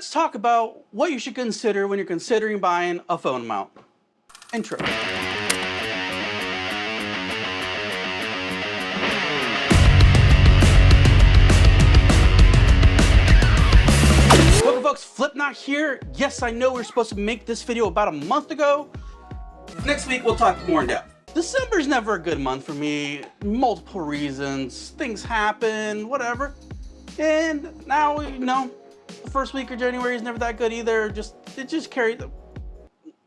let's talk about what you should consider when you're considering buying a phone mount. Intro. Welcome folks, Flipknot here. Yes, I know we were supposed to make this video about a month ago. Next week we'll talk more in depth. December's never a good month for me. Multiple reasons, things happen, whatever. And now, you know, the first week of January is never that good either.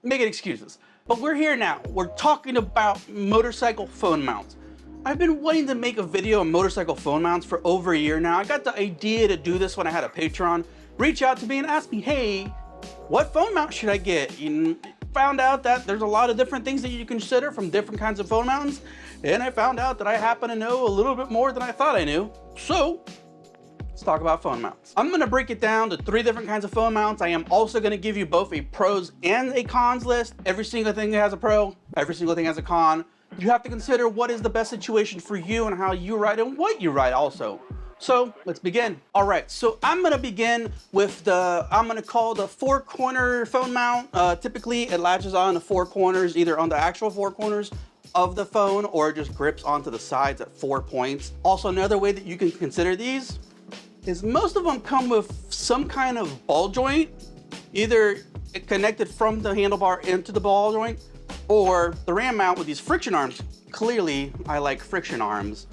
Making excuses. But we're here now. We're talking about motorcycle phone mounts. I've been wanting to make a video on motorcycle phone mounts for over a year now. I got the idea to do this when I had a Patreon reach out to me and ask me, hey, what phone mount should I get? And found out that there's a lot of different things that you consider from different kinds of phone mounts. And I found out that I happen to know a little bit more than I thought I knew. So let's talk about phone mounts. I'm gonna break it down to 3 different kinds of phone mounts. I am also gonna give you both a pros and a cons list. Every single thing has a pro, every single thing has a con. You have to consider what is the best situation for you and how you ride and what you ride also. So let's begin. All right, so I'm gonna begin with I'm gonna call the 4-corner phone mount. Typically it latches on the 4 corners, either on the actual 4 corners of the phone or just grips onto the sides at 4 points. Also, another way that you can consider these is most of them come with some kind of ball joint, either connected from the handlebar into the ball joint, or the ram mount with these friction arms. Clearly, I like friction arms.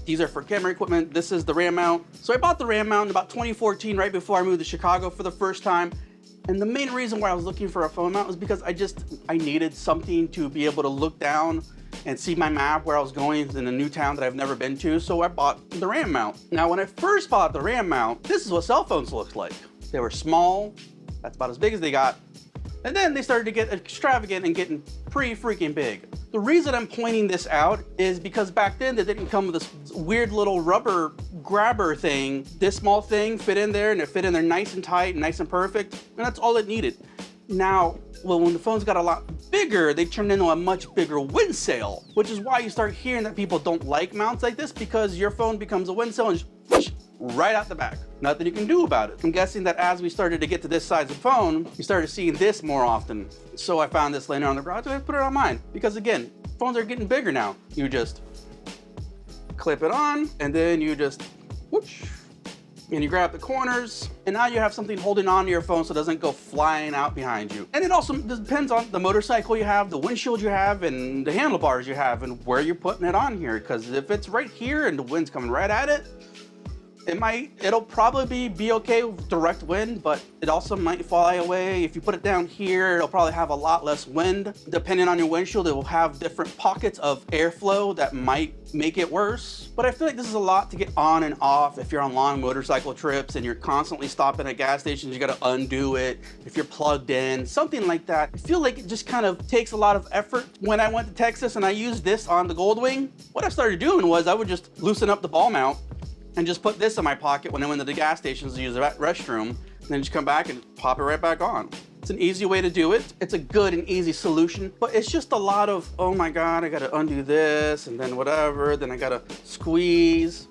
These are for camera equipment. This is the ram mount. So I bought the ram mount in about 2014, right before I moved to Chicago for the first time. And the main reason why I was looking for a phone mount was because I needed something to be able to look down and see my map where I was going in a new town that I've never been to. So I bought the ram mount. Now, when I first bought the ram mount, this is what cell phones looked like. They were small. That's about as big as they got. And then they started to get extravagant and getting pretty freaking big. The reason I'm pointing this out is because back then they didn't come with this weird little rubber grabber thing. This small thing fit in there and it fit in there nice and tight and nice and perfect. And that's all it needed. Now, well, when the phones got a lot bigger, they turned into a much bigger wind sail, which is why you start hearing that people don't like mounts like this, because your phone becomes a wind sail and just right out the back. Nothing you can do about it. I'm guessing that as we started to get to this size of phone, we started seeing this more often. So I found this laying around the garage and I put it on mine. Because again, phones are getting bigger now. You just clip it on and then you just whoosh, and you grab the corners, and now you have something holding on to your phone so it doesn't go flying out behind you. And it also depends on the motorcycle you have, the windshield you have, and the handlebars you have, and where you're putting it on here. Because if it's right here and the wind's coming right at it, it'll probably be okay with direct wind, but it also might fly away. If you put it down here, it'll probably have a lot less wind. Depending on your windshield, it will have different pockets of airflow that might make it worse. But I feel like this is a lot to get on and off if you're on long motorcycle trips and you're constantly stopping at gas stations. You gotta undo it if you're plugged in, something like that. I feel like it just kind of takes a lot of effort. When I went to Texas and I used this on the Goldwing, what I started doing was I would just loosen up the ball mount and just put this in my pocket when I went to the gas stations to use the restroom, and then just come back and pop it right back on. It's an easy way to do it. It's a good and easy solution, but it's just a lot of, oh my God, I gotta undo this, and then whatever, then I gotta squeeze.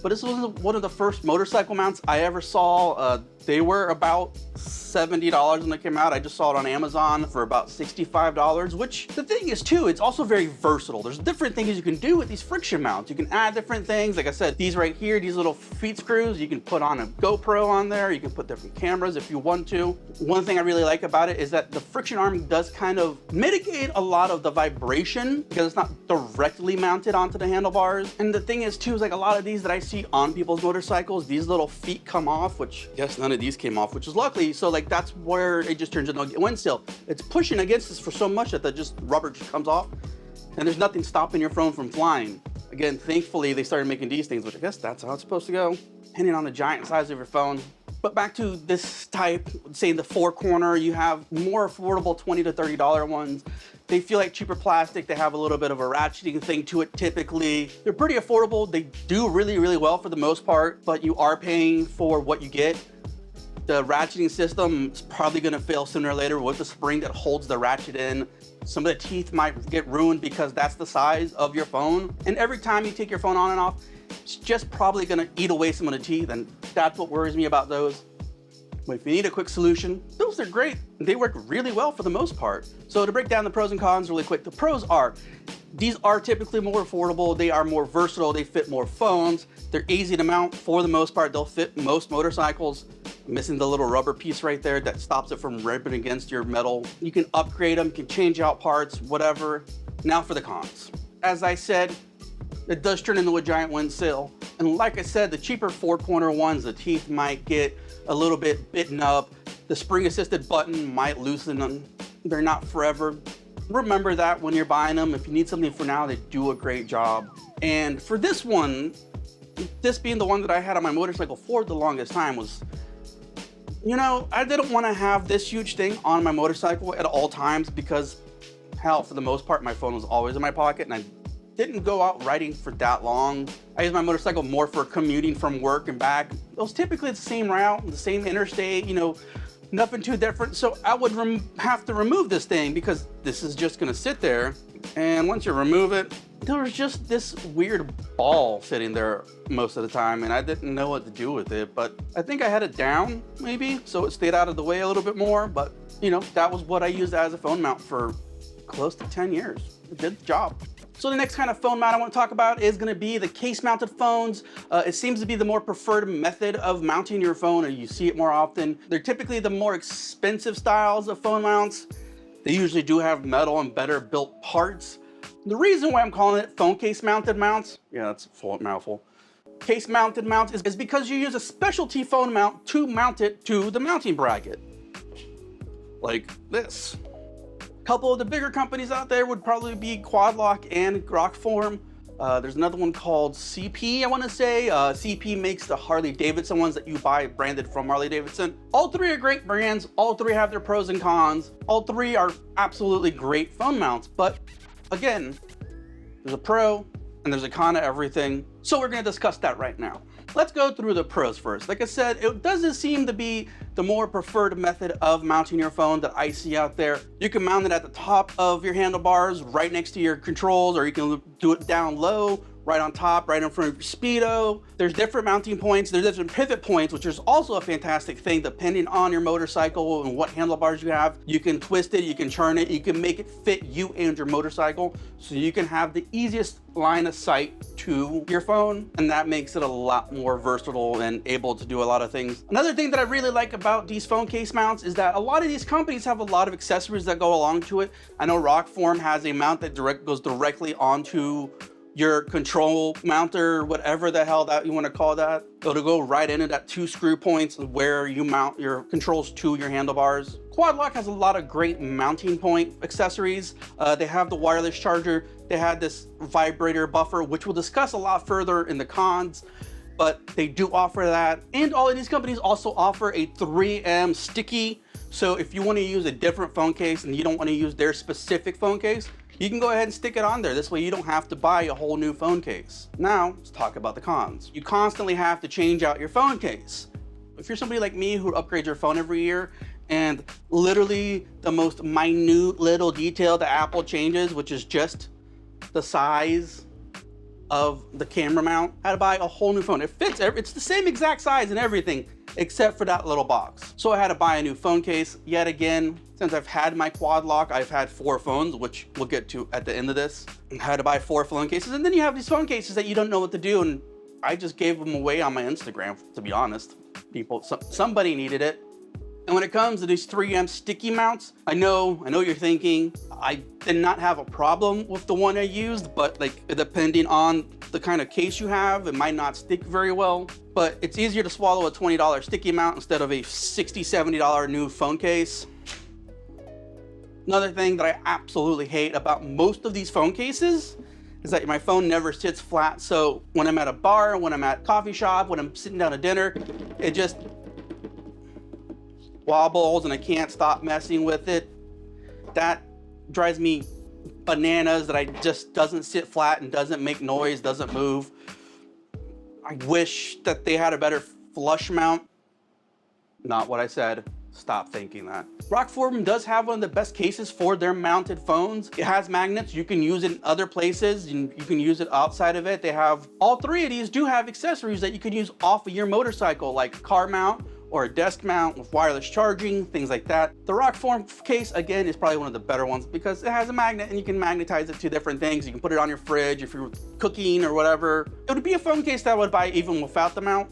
But this was one of the first motorcycle mounts I ever saw. They were about $70 when they came out. I just saw it on Amazon for about $65, which the thing is too, it's also very versatile. There's different things you can do with these friction mounts. You can add different things. Like I said, these right here, these little feet screws, you can put on a GoPro on there. You can put different cameras if you want to. One thing I really like about it is that the friction arm does kind of mitigate a lot of the vibration because it's not directly mounted onto the handlebars. And the thing is too, is like a lot of these that I see on people's motorcycles, these little feet come off, which yes, none of these came off, which is luckily. So like that's where it just turns into a wind sail. It's pushing against this for so much that the rubber just comes off and there's nothing stopping your phone from flying. Again, thankfully they started making these things, which I guess that's how it's supposed to go, depending on the giant size of your phone. But back to this type, say the 4-corner, you have more affordable $20 to $30 ones. They feel like cheaper plastic. They have a little bit of a ratcheting thing to it typically. They're pretty affordable. They do really, really well for the most part, but you are paying for what you get. The ratcheting system is probably gonna fail sooner or later with the spring that holds the ratchet in. Some of the teeth might get ruined because that's the size of your phone. And every time you take your phone on and off, it's just probably gonna eat away some of the teeth, and That's what worries me about those. But if you need a quick solution, those are great. They work really well for the most part. So to break down the pros and cons really quick, the pros are, these are typically more affordable, they are more versatile, they fit more phones, they're easy to mount for the most part, they'll fit most motorcycles. I'm missing the little rubber piece right there that stops it from rubbing against your metal. You can upgrade them, you can change out parts, whatever. Now for the cons. As I said, it does turn into a giant windsill. And like I said, the cheaper 4-pointer ones, the teeth might get a little bit bitten up. The spring assisted button might loosen them. They're not forever. Remember that when you're buying them. If you need something for now, they do a great job. And for this one, this being the one that I had on my motorcycle for the longest time, was, you know, I didn't want to have this huge thing on my motorcycle at all times because, hell, for the most part, my phone was always in my pocket and I didn't go out riding for that long. I use my motorcycle more for commuting from work and back. It was typically the same route, the same interstate, you know, nothing too different. So I would have to remove this thing because this is just gonna sit there. And once you remove it, there was just this weird ball sitting there most of the time and I didn't know what to do with it, but I think I had it down maybe, so it stayed out of the way a little bit more, but you know, that was what I used as a phone mount for close to 10 years. It did the job. So the next kind of phone mount I want to talk about is going to be the case-mounted phones. It seems to be the more preferred method of mounting your phone, or you see it more often. They're typically the more expensive styles of phone mounts. They usually do have metal and better built parts. The reason why I'm calling it phone case-mounted mounts, yeah, that's a mouthful. Case-mounted mounts is because you use a specialty phone mount to mount it to the mounting bracket. Like this. Couple of the bigger companies out there would probably be Quad Lock and Rockform. There's another one called CP, I want to say. CP makes the Harley Davidson ones that you buy branded from Harley Davidson. All three are great brands. All three have their pros and cons. All three are absolutely great phone mounts. But again, there's a pro and there's a con to everything. So we're going to discuss that right now. Let's go through the pros first. Like I said, it doesn't seem to be the more preferred method of mounting your phone that I see out there. You can mount it at the top of your handlebars, right next to your controls, or you can do it down low, right on top, right in front of your Speedo. There's different mounting points. There's different pivot points, which is also a fantastic thing depending on your motorcycle and what handlebars you have. You can twist it, you can turn it, you can make it fit you and your motorcycle so you can have the easiest line of sight to your phone, and that makes it a lot more versatile and able to do a lot of things. Another thing that I really like about these phone case mounts is that a lot of these companies have a lot of accessories that go along to it. I know Rockform has a mount that goes directly onto your control mounter, whatever the hell that you want to call that. It'll go right into that 2 screw points where you mount your controls to your handlebars. Quad Lock has a lot of great mounting point accessories. They have the wireless charger. They had this vibrator buffer, which we'll discuss a lot further in the cons, but they do offer that. And all of these companies also offer a 3M sticky. So if you want to use a different phone case and you don't want to use their specific phone case, you can go ahead and stick it on there. This way you don't have to buy a whole new phone case. Now, let's talk about the cons. You constantly have to change out your phone case. If you're somebody like me who upgrades your phone every year, and literally the most minute little detail that Apple changes, which is just the size of the camera mount, I had to buy a whole new phone. It fits, it's the same exact size and everything, except for that little box. So I had to buy a new phone case yet again. Since I've had my Quad Lock, I've had 4 phones, which we'll get to at the end of this. I had to buy 4 phone cases, and then you have these phone cases that you don't know what to do, and I just gave them away on my Instagram, to be honest. Somebody needed it. And when it comes to these 3M sticky mounts, I know you're thinking, I did not have a problem with the one I used, but like depending on the kind of case you have, it might not stick very well. But it's easier to swallow a $20 sticky mount instead of a $60, $70 new phone case. Another thing that I absolutely hate about most of these phone cases is that my phone never sits flat. So when I'm at a bar, when I'm at a coffee shop, when I'm sitting down at dinner, it just wobbles and I can't stop messing with it. That drives me bananas, that it just doesn't sit flat and doesn't make noise, doesn't move. I wish that they had a better flush mount. Not what I said. Stop thinking that. Rockform does have one of the best cases for their mounted phones. It has magnets. You can use it in other places. You can use it outside of it. They have, all three of these do have accessories that you can use off of your motorcycle, like a car mount or a desk mount with wireless charging, things like that. The Rockform case, again, is probably one of the better ones because it has a magnet and you can magnetize it to different things. You can put it on your fridge if you're cooking or whatever. It would be a phone case that I would buy even without the mount.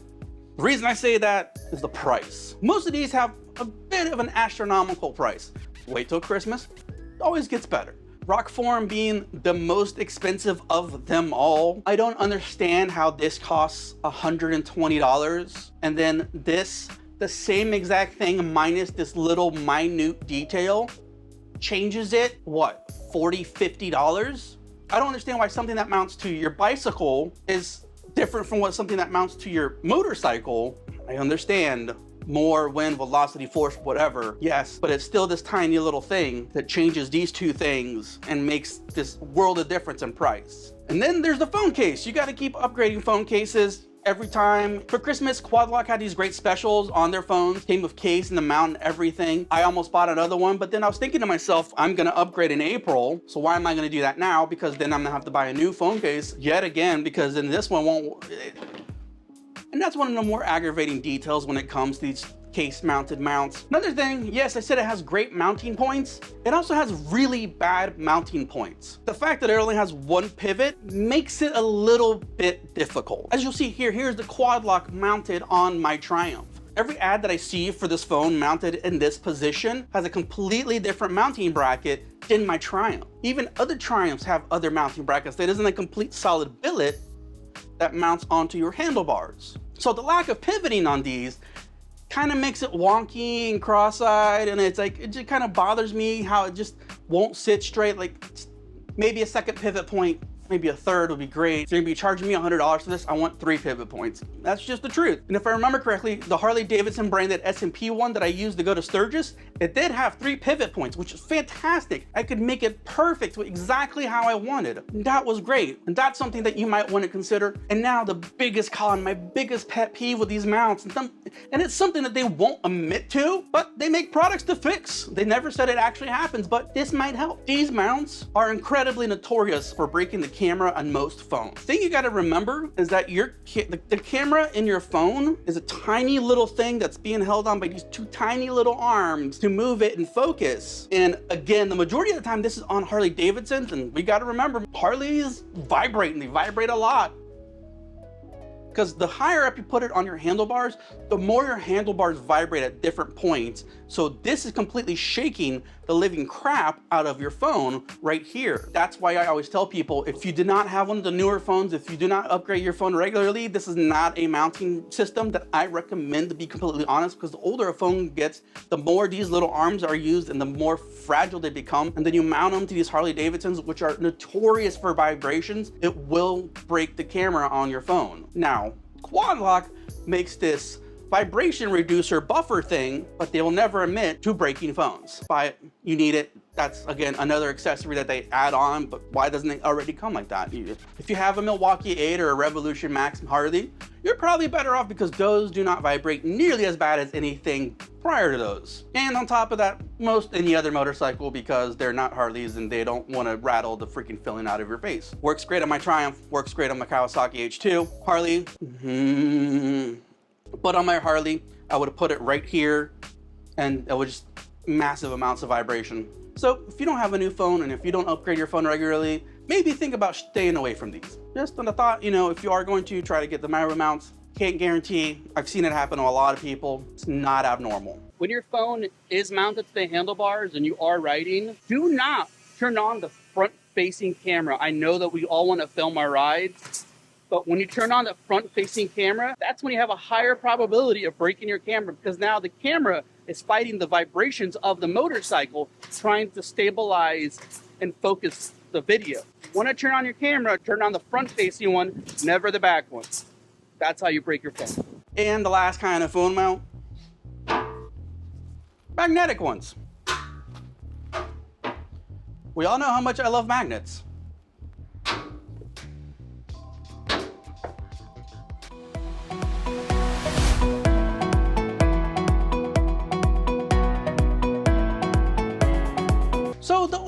The reason I say that is the price. Most of these have a bit of an astronomical price. Wait till Christmas, it always gets better. Rockform being the most expensive of them all, I don't understand how this costs $120 and then this, the same exact thing minus this little minute detail, changes it, what, $40, $50? I don't understand why something that mounts to your bicycle is different from what something that mounts to your motorcycle. I understand more wind, velocity, force, whatever, yes, but it's still this tiny little thing that changes these two things and makes this world of difference in price. And then there's the phone case. You got to keep upgrading phone cases every time. For Christmas, Quadlock had these great specials on their phones, came with case and the mount and everything. I almost bought another one, but then I was thinking to myself, I'm gonna upgrade in April, so why am I gonna do that now? Because then I'm gonna have to buy a new phone case yet again, because then this one won't. And that's one of the more aggravating details when it comes to these case-mounted mounts. Another thing, yes, I said it has great mounting points. It also has really bad mounting points. The fact that it only has one pivot makes it a little bit difficult. As you'll see here, here's the Quadlock mounted on my Triumph. Every ad that I see for this phone mounted in this position has a completely different mounting bracket than my Triumph. Even other Triumphs have other mounting brackets that isn't a complete solid billet that mounts onto your handlebars. So the lack of pivoting on these kind of makes it wonky and cross-eyed, and it's like, it just kind of bothers me how it just won't sit straight. Like maybe a second pivot point, maybe a third would be great. If you're gonna be charging me $100 for this, I want 3 pivot points. That's just the truth. And if I remember correctly, the Harley-Davidson branded S&P one that I used to go to Sturgis, it did have 3 pivot points, which is fantastic. I could make it perfect with exactly how I wanted. That was great. And that's something that you might want to consider. And now the biggest con, my biggest pet peeve with these mounts, and it's something that they won't admit to, but they make products to fix. They never said it actually happens, but this might help. These mounts are incredibly notorious for breaking the camera on most phones. The thing you gotta remember is that the camera in your phone is a tiny little thing that's being held on by these 2 tiny little arms to move it and focus. And again, the majority of the time this is on Harley Davidsons, and we gotta remember, Harleys vibrate, and they vibrate a lot. Because the higher up you put it on your handlebars, the more your handlebars vibrate at different points. So this is completely shaking the living crap out of your phone right here. That's why I always tell people, if you do not have one of the newer phones, if you do not upgrade your phone regularly, this is not a mounting system that I recommend, to be completely honest, because the older a phone gets, the more these little arms are used and the more fragile they become. And then you mount them to these Harley Davidsons, which are notorious for vibrations, it will break the camera on your phone. Now, Quadlock makes this vibration reducer buffer thing, but they will never admit to breaking phones. Buy it, you need it. That's, again, another accessory that they add on, but why doesn't it already come like that? If you have a Milwaukee 8 or a Revolution Max Harley, you're probably better off because those do not vibrate nearly as bad as anything prior to those. And on top of that, most any other motorcycle, because they're not Harleys and they don't want to rattle the freaking filling out of your face. Works great on my Triumph, works great on my Kawasaki H2. Harley, but on my Harley, I would have put it right here and it would just massive amounts of vibration. So if you don't have a new phone and if you don't upgrade your phone regularly, maybe think about staying away from these. Just on the thought, you know, if you are going to try to get the Miro mounts, can't guarantee. I've seen it happen to a lot of people. It's not abnormal. When your phone is mounted to the handlebars and you are riding, do not turn on the front-facing camera. I know that we all want to film our rides, but when you turn on the front-facing camera, that's when you have a higher probability of breaking your camera, because now the camera is fighting the vibrations of the motorcycle, trying to stabilize and focus the video. You want to turn on your camera, turn on the front-facing one, never the back one. That's how you break your phone. And the last kind of phone mount, magnetic ones. We all know how much I love magnets.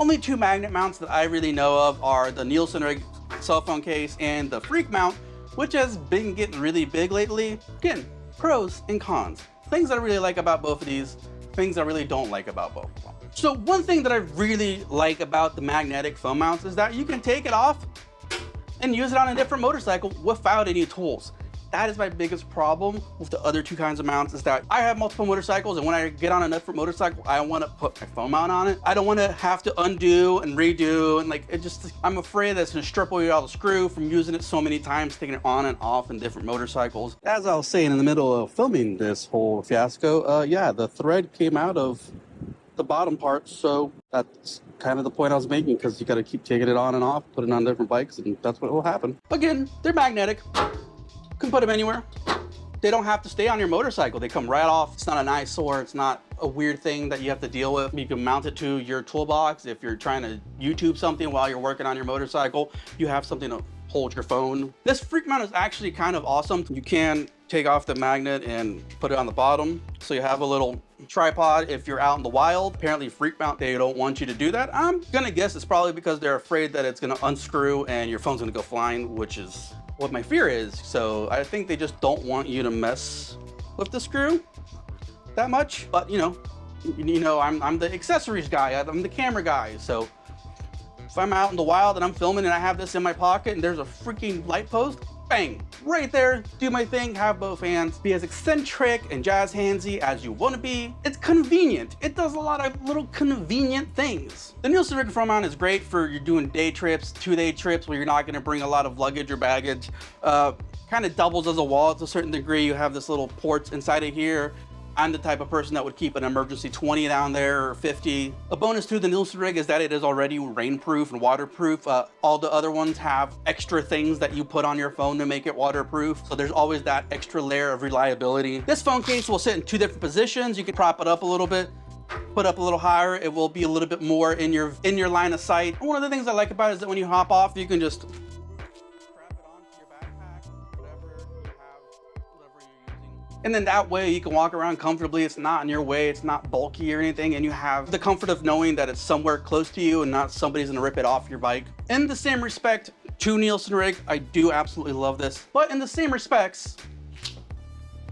only two magnet mounts that I really know of are the Nielsen Rig cell phone case and the Freak mount, which has been getting really big lately. Again, pros and cons. Things I really like about both of these, things I really don't like about both of them. So one thing that I really like about the magnetic phone mounts is that you can take it off and use it on a different motorcycle without any tools. That is my biggest problem with the other two kinds of mounts, is that I have multiple motorcycles, and when I get on a different motorcycle, I want to put my phone mount on it. I don't want to have to undo and redo, and like, it just, I'm afraid that's going to strip away all the screw from using it so many times, taking it on and off in different motorcycles. As I was saying in the middle of filming this whole fiasco, yeah, the thread came out of the bottom part, so that's kind of the point I was making, because you got to keep taking it on and off, put it on different bikes, and that's what will happen. Again, they're magnetic. You can put them anywhere. They don't have to stay on your motorcycle. They come right off. It's not an eyesore. It's not a weird thing that you have to deal with. You can mount it to your toolbox. If you're trying to YouTube something while you're working on your motorcycle, you have something to hold your phone. This Freak mount is actually kind of awesome. You can take off the magnet and put it on the bottom, so you have a little tripod if you're out in the wild. Apparently Freak mount, they don't want you to do that. I'm gonna guess it's probably because they're afraid that it's gonna unscrew and your phone's gonna go flying, which is what my fear is. So I think they just don't want you to mess with the screw that much. But you know, I'm the accessories guy, I'm the camera guy. So if I'm out in the wild and I'm filming and I have this in my pocket and there's a freaking light post, bang, right there, do my thing, have both hands, be as eccentric and jazz handsy as you want to be. It's convenient. It does a lot of little convenient things. The Nielsen Rig phone mount is great for you're doing day trips, 2-day trips where you're not going to bring a lot of luggage or baggage. Kind of doubles as a wallet to a certain degree. You have this little ports inside of here. I'm the type of person that would keep an emergency 20 down there or 50. A bonus to the Nielsen Rig is that it is already rainproof and waterproof. All the other ones have extra things that you put on your phone to make it waterproof. So there's always that extra layer of reliability. This phone case will sit in two different positions. You can prop it up a little bit, put up a little higher. It will be a little bit more in your line of sight. One of the things I like about it is that when you hop off, you can just and then that way you can walk around comfortably. It's not in your way, it's not bulky or anything, and you have the comfort of knowing that it's somewhere close to you and not somebody's gonna rip it off your bike. In the same respect to Nielsen Rig, I do absolutely love this. But in the same respects,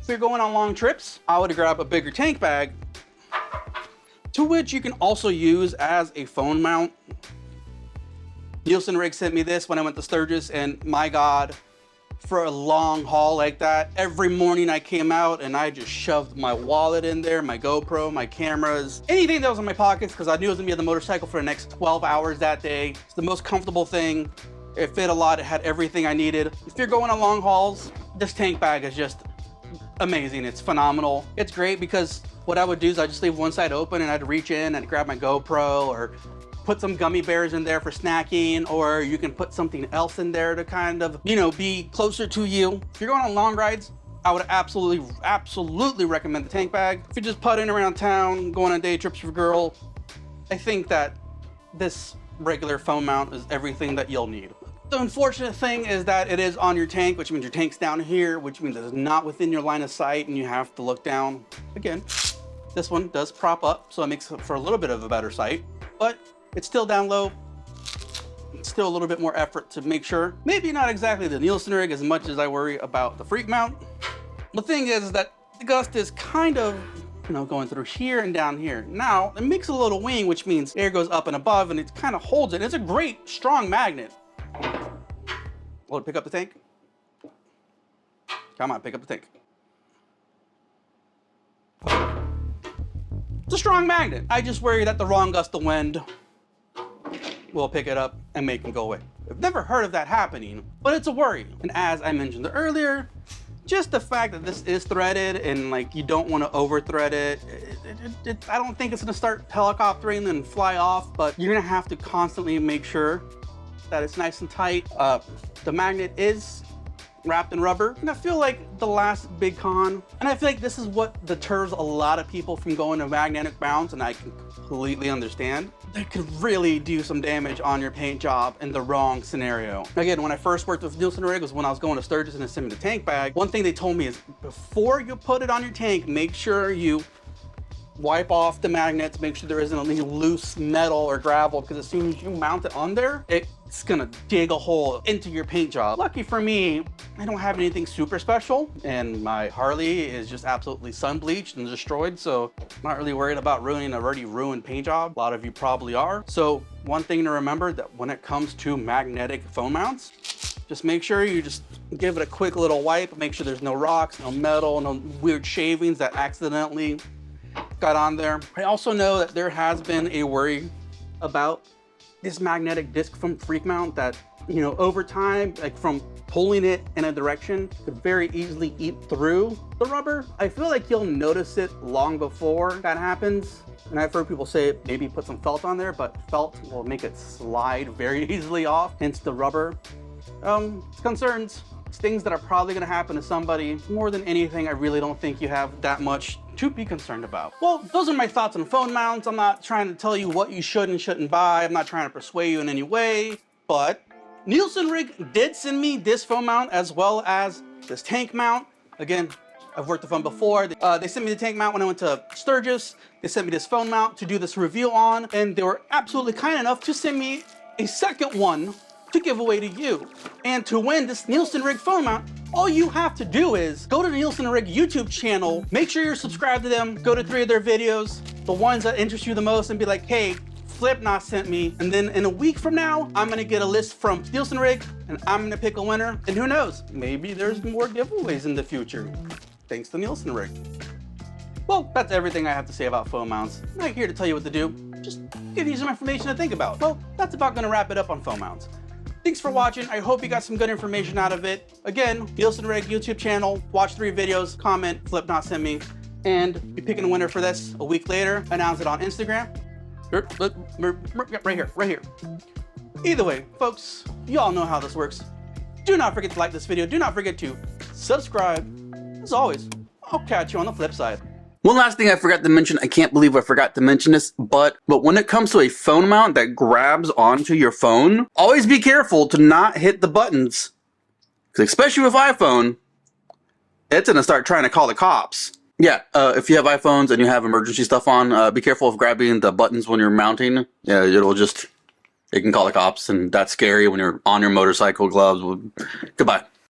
if you're going on long trips, I would grab a bigger tank bag, to which you can also use as a phone mount. Nielsen Rig sent me this when I went to Sturgis, and my God, for a long haul like that, every morning I came out and I just shoved my wallet in there, my GoPro, my cameras, anything that was in my pockets, because I knew I was gonna be on the motorcycle for the next 12 hours that day. It's the most comfortable thing. It fit a lot, it had everything I needed. If you're going on long hauls, this tank bag is just amazing. It's phenomenal. It's great because what I would do is I just leave one side open and I'd reach in and grab my GoPro or put some gummy bears in there for snacking, or you can put something else in there to kind of, you know, be closer to you. If you're going on long rides, I would absolutely recommend the tank bag. If you're just putting around town, going on day trips with a girl, I think that this regular phone mount is everything that you'll need. The unfortunate thing is that it is on your tank, which means your tank's down here, which means it's not within your line of sight and you have to look down. Again, this one does prop up, so it makes it for a little bit of a better sight, but it's still down low. It's still a little bit more effort to make sure. Maybe not exactly the Nielsen Rig as much as I worry about the Freak mount. The thing is that the gust is kind of, you know, going through here and down here. Now, it makes a little wing, which means air goes up and above and it kind of holds it. It's a great, strong magnet. Will it pick up the tank? Come on, pick up the tank. It's a strong magnet. I just worry that the wrong gust of wind will pick it up and make it go away. I've never heard of that happening, but it's a worry. And as I mentioned earlier, just the fact that this is threaded and like you don't want to over thread it, I don't think it's gonna start helicoptering and fly off, but you're gonna have to constantly make sure that it's nice and tight. The magnet is wrapped in rubber, and I feel like the last big con, and I feel like this is what deters a lot of people from going to magnetic mounts, and I can completely understand. That could really do some damage on your paint job in the wrong scenario. Again, when I first worked with Nielsen Rig was when I was going to Sturgis and they sent me the tank bag. One thing they told me is before you put it on your tank, make sure you wipe off the magnets, make sure there isn't any loose metal or gravel, because as soon as you mount it on there, it's gonna dig a hole into your paint job. Lucky for me, I don't have anything super special, and my Harley is just absolutely sun bleached and destroyed, so I'm not really worried about ruining an already ruined paint job. A lot of you probably are. So one thing to remember, that when it comes to magnetic phone mounts, just make sure you just give it a quick little wipe, make sure there's no rocks, no metal, no weird shavings that accidentally got on there. I also know that there has been a worry about this magnetic disc from Freak Mount that, you know, over time, like from pulling it in a direction, could very easily eat through the rubber. I feel like you'll notice it long before that happens. And I've heard people say maybe put some felt on there, but felt will make it slide very easily off, hence the rubber. Concerns. It's things that are probably gonna happen to somebody. More than anything, I really don't think you have that much to be concerned about. Well, those are my thoughts on phone mounts. I'm not trying to tell you what you should and shouldn't buy. I'm not trying to persuade you in any way, but Nielsen Rig did send me this phone mount as well as this tank mount. Again, I've worked the phone before. They sent me the tank mount when I went to Sturgis. They sent me this phone mount to do this review on, and they were absolutely kind enough to send me a second one to give away to you. And to win this Nielsen Rig phone mount, all you have to do is go to the Nielsen Rig YouTube channel, make sure you're subscribed to them, go to 3 of their videos, the ones that interest you the most, and be like, hey, Flipknot sent me. And then in a week from now, I'm gonna get a list from Nielsen Rig, and I'm gonna pick a winner. And who knows, maybe there's more giveaways in the future, thanks to Nielsen Rig. Well, that's everything I have to say about phone mounts. I'm not here to tell you what to do, just give you some information to think about. Well, that's about gonna wrap it up on phone mounts. Thanks for watching. I hope you got some good information out of it. Again, Nielsen Rig YouTube channel, watch 3 videos, comment, Flipknot sent me, and be picking a winner for this a week later. Announce it on Instagram. Right here. Either way, folks, you all know how this works. Do not forget to like this video. Do not forget to subscribe. As always, I'll catch you on the flip side. One last thing I forgot to mention, I can't believe I forgot to mention this, but when it comes to a phone mount that grabs onto your phone, always be careful to not hit the buttons. Because especially with iPhone, it's gonna start trying to call the cops. Yeah, if you have iPhones and you have emergency stuff on, be careful of grabbing the buttons when you're mounting. Yeah, it can call the cops, and that's scary when you're on your motorcycle gloves. Goodbye.